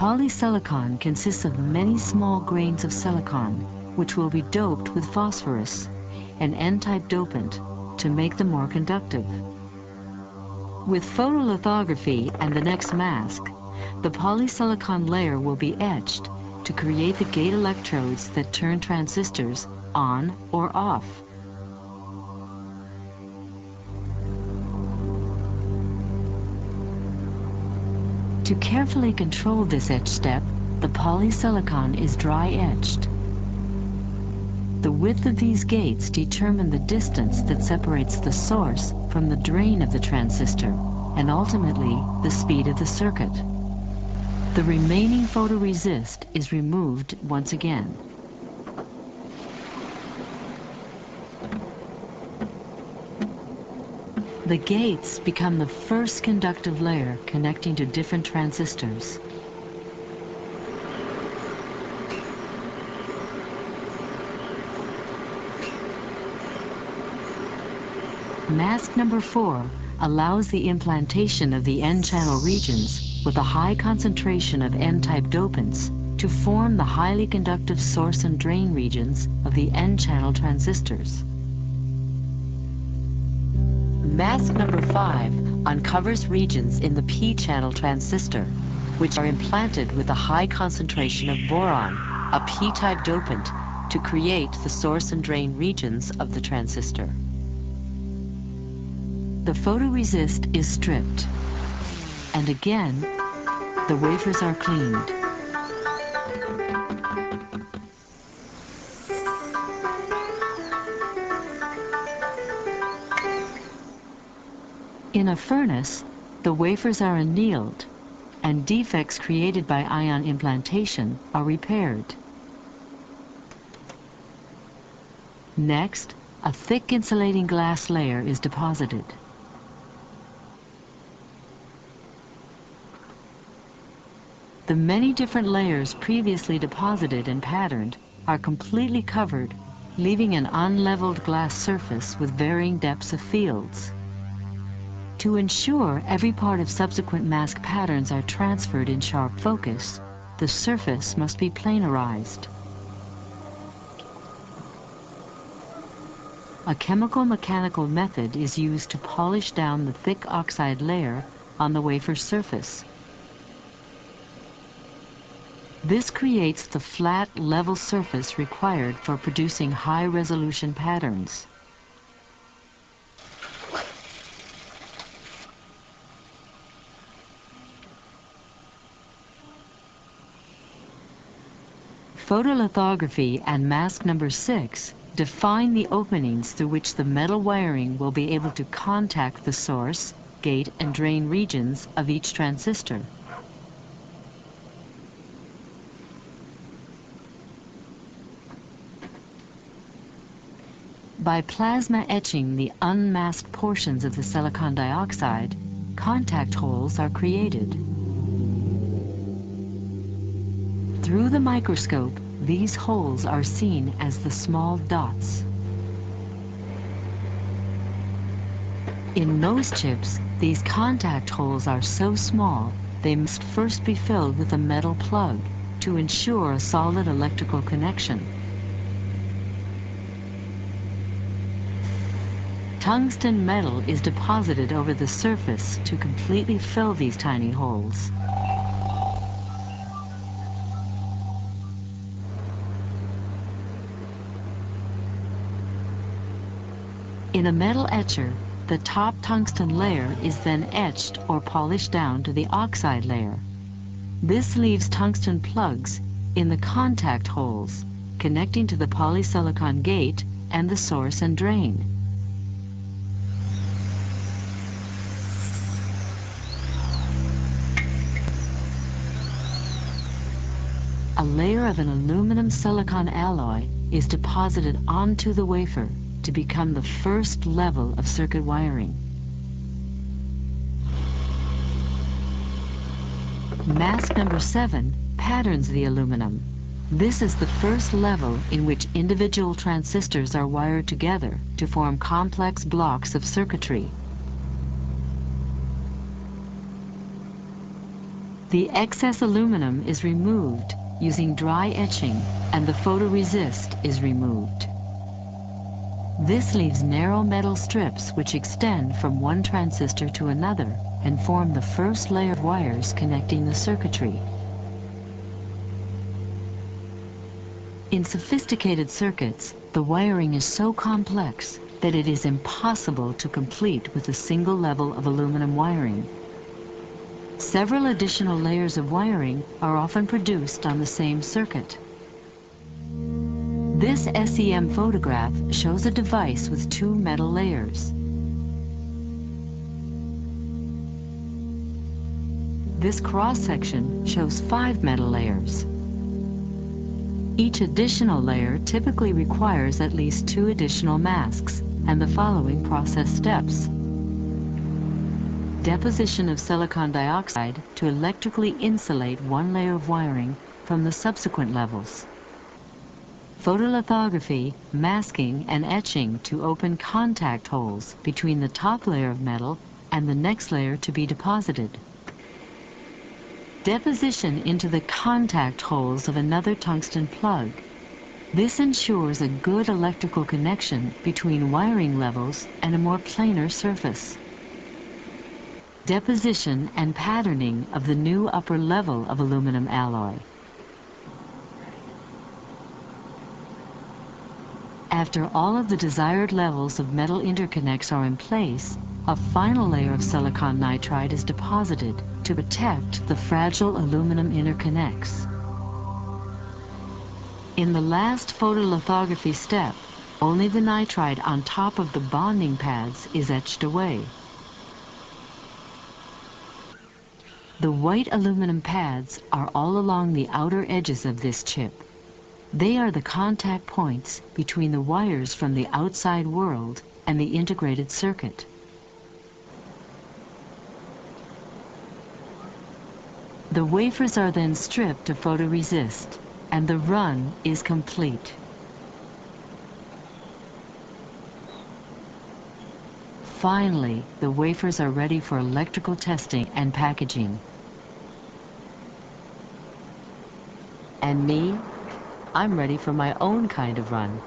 Polysilicon consists of many small grains of silicon, which will be doped with phosphorus, an N-type dopant, to make them more conductive. With photolithography and the next mask, the polysilicon layer will be etched to create the gate electrodes that turn transistors on or off. To carefully control this etch step, the polysilicon is dry etched. The width of these gates determine the distance that separates the source from the drain of the transistor, and ultimately the speed of the circuit. The remaining photoresist is removed once again. The gates become the first conductive layer connecting to different transistors. Mask number 4 allows the implantation of the N-channel regions with a high concentration of N-type dopants to form the highly conductive source and drain regions of the N-channel transistors. Mask number 5 uncovers regions in the P-channel transistor, which are implanted with a high concentration of boron, a P-type dopant, to create the source and drain regions of the transistor. The photoresist is stripped, and again, the wafers are cleaned. In a furnace, the wafers are annealed, and defects created by ion implantation are repaired. Next, a thick insulating glass layer is deposited. The many different layers previously deposited and patterned are completely covered, leaving an unleveled glass surface with varying depths of fields. To ensure every part of subsequent mask patterns are transferred in sharp focus, the surface must be planarized. A chemical-mechanical method is used to polish down the thick oxide layer on the wafer surface. This creates the flat, level surface required for producing high-resolution patterns. Photolithography and mask number 6 define the openings through which the metal wiring will be able to contact the source, gate, and drain regions of each transistor. By plasma etching the unmasked portions of the silicon dioxide, contact holes are created. Through the microscope, these holes are seen as the small dots. In nose chips, these contact holes are so small, they must first be filled with a metal plug to ensure a solid electrical connection. Tungsten metal is deposited over the surface to completely fill these tiny holes. In a metal etcher, the top tungsten layer is then etched or polished down to the oxide layer. This leaves tungsten plugs in the contact holes, connecting to the polysilicon gate and the source and drain. A layer of an aluminum silicon alloy is deposited onto the wafer to become the first level of circuit wiring. Mask number 7 patterns the aluminum. This is the first level in which individual transistors are wired together to form complex blocks of circuitry. The excess aluminum is removed using dry etching, and the photoresist is removed. This leaves narrow metal strips which extend from one transistor to another and form the first layer of wires connecting the circuitry. In sophisticated circuits, the wiring is so complex that it is impossible to complete with a single level of aluminum wiring. Several additional layers of wiring are often produced on the same circuit. This SEM photograph shows a device with 2 metal layers. This cross-section shows 5 metal layers. Each additional layer typically requires at least 2 additional masks and the following process steps. Deposition of silicon dioxide to electrically insulate one layer of wiring from the subsequent levels. Photolithography, masking, and etching to open contact holes between the top layer of metal and the next layer to be deposited. Deposition into the contact holes of another tungsten plug. This ensures a good electrical connection between wiring levels and a more planar surface. Deposition and patterning of the new upper level of aluminum alloy. After all of the desired levels of metal interconnects are in place, a final layer of silicon nitride is deposited to protect the fragile aluminum interconnects. In the last photolithography step, only the nitride on top of the bonding pads is etched away. The white aluminum pads are all along the outer edges of this chip. They are the contact points between the wires from the outside world and the integrated circuit. The wafers are then stripped to photoresist, and the run is complete. Finally, the wafers are ready for electrical testing and packaging. And me, I'm ready for my own kind of run.